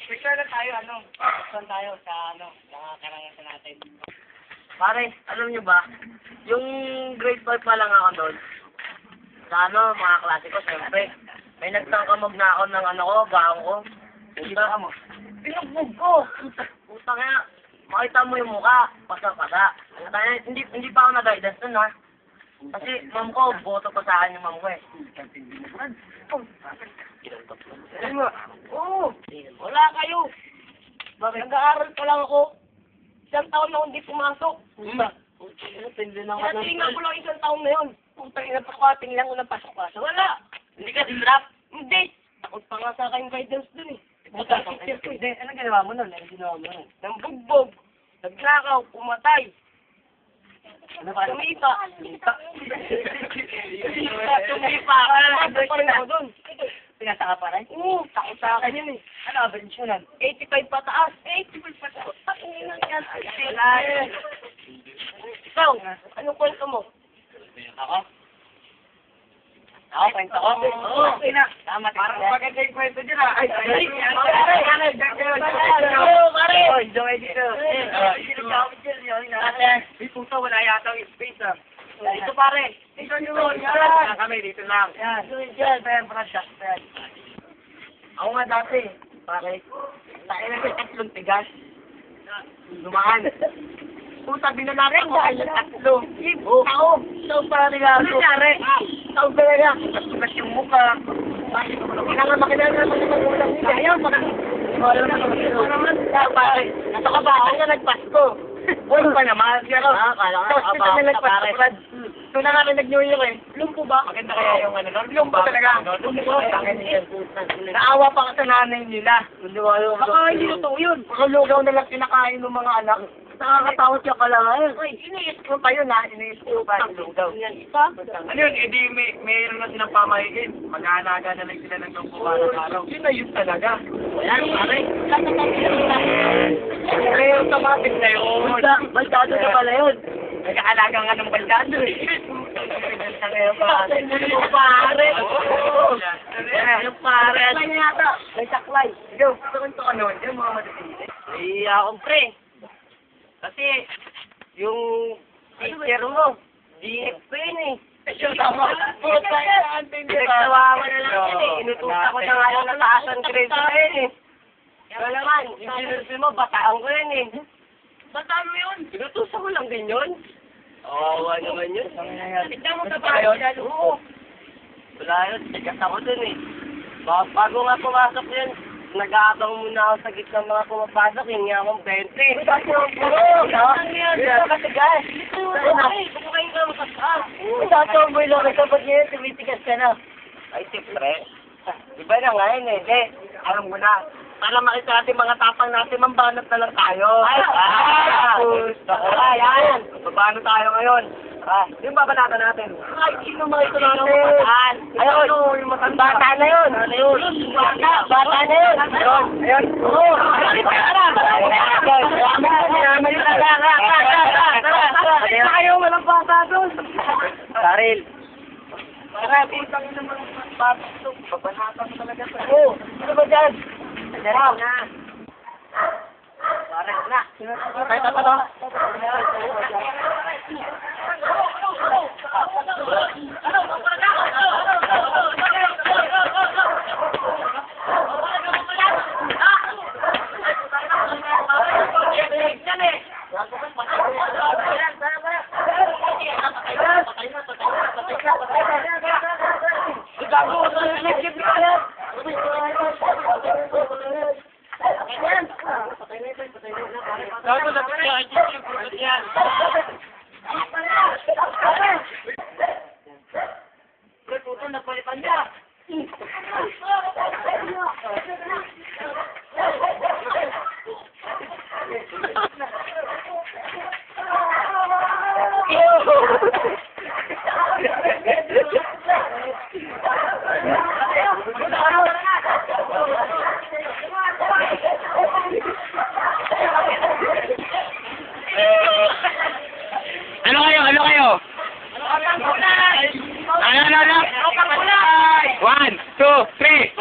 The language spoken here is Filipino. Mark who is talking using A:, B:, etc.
A: Picture na tayo, Picture tayo sa, sa karanasan natin.
B: Pare, alam nyo ba, yung grade 5 pa lang ako doon, sa mga klase ko, siyempre, may nagtangkamag na ako ng baong ko.
A: Kita mo.
B: Pinugbog ko! Puta kaya, makita mo yung mukha, pasa-pasa. Hindi pa ako na-guidance dun, ha? Kasi, ma'am ko, boto pa sa akin yung ma'am ko, eh.
A: Oo! Wala kayo! Nag-aaral pa lang ako. Isang taon na hindi pumasok. Tinatingan ko lang isang taon na yun. Putang ina, pakating lang ko ng pasok-pasok. Wala!
B: Hindi ka dinrap?
A: Hindi! Takot pa nga sa akin guidance dun eh. Hindi, anong ginawa mo nun? Nang bugbog. Nagnakaw, pumatay. Tumipa. Tumipa. Ano pa rin ako dun?
B: Pinasaka pa rin?
A: Oo, takot sa akin yun eh.
B: Ano, average yun?
A: 85 pataas. 85 pataas. Patingin yan. Ikaw, anong kwento mo?
B: Ako? Ako, kwento ko?
A: Oo, okay na.
B: Tama,
A: Parang maganda yung kwento dyan ah. Ay,
B: pare! Oy, Joey dito.
A: May puto, wala yata yung space ah.
B: Dito pare.
A: Dito yun, yan.
B: Kami dito lang.
A: Yan.
B: Ako nga dati, pare. Tayo na sa tatlong tigas. Lumaan. Puta, binalaran ko ay tatlo. Ako, ikaw pala regalo. Ano nangyari? Ikaw talaga. Mas yung mukha. Kailangan makilala naman ng magulang nila. Ayaw, wala naman. Pare, nasa kabahan nga nagpasko. Buwan pa naman. Pero, tapos dito na nagpasko, Brad. Ito na nga nag-New Year eh. Lumpo ba? Maganda kaya yung lumpo talaga. Lumpo. Naawa pa ka sa nanay nila. Baka hindi totoo yun. Baka lugaw na lang kinakain ng mga anak. Nakakatakot yung kalangan. Ay, iniis ko pa yun ha. Iniis ko pa yung lugaw.
A: Ano yun, edi mayroon na silang pamahigin. Mag-aanaga na lang sila ng lumpo araw-araw. Yun na yun talaga.
B: Ayan, pare.
A: Mayroon automatic na yun.
B: Baltado na pala yun.
A: Nag-aalaga nga ng baldado eh.
B: Yung pare. Yung pare. Yung pare.
A: May saklay. Ikaw, gusto ko nun. Yung mga matitili.
B: Ay, akong pre. Kasi, yung teacher mo, DX pa yun eh.
A: Tama. Puta yan.
B: Nagtawawa na lang yun eh. Inutusa ko na nga yung nataasan grade na yun eh. Kaya naman, yung sinursi mo, bataan ko yun eh.
A: Bataan mo yun?
B: Inutusa ko lang din yun. Oo, naman yun.
A: Tignan mo sa bayan.
B: Oo. Wala yun, tigas ako dun eh. Bago nga pumasok yun, nag-aabang muna ako sa gitna ng mga pumapasok, hingi akong 20. Katigas.
A: Kumakain ka mo sa taas.
B: Tatomboy lang kasi pag yun, tumitigas ka na. Ay, siyempre. Iba na nga yun eh. Hindi, alam mo na. Para makita natin mga tapang natin, mambanat na lang tayo. Ayan. Babano tayo ngayon. Yung babanatan natin. Ay, sino makita natin? Ayun, yung matanda. Bata na yun. Bata na yun. Ayun. Oo.
A: Ayaw, walang bata doon.
B: Karil.
A: Para, putang ina mo ng bata doon. Babanatan mo talaga sa.
B: Oo. Ano ba dyan? Wow. Parang na. Kahit apa to?
A: Gago na kaya yung product yan. Puto na palitan niya.
B: Ano kayo?
A: Patay!
C: 1, 2, 3.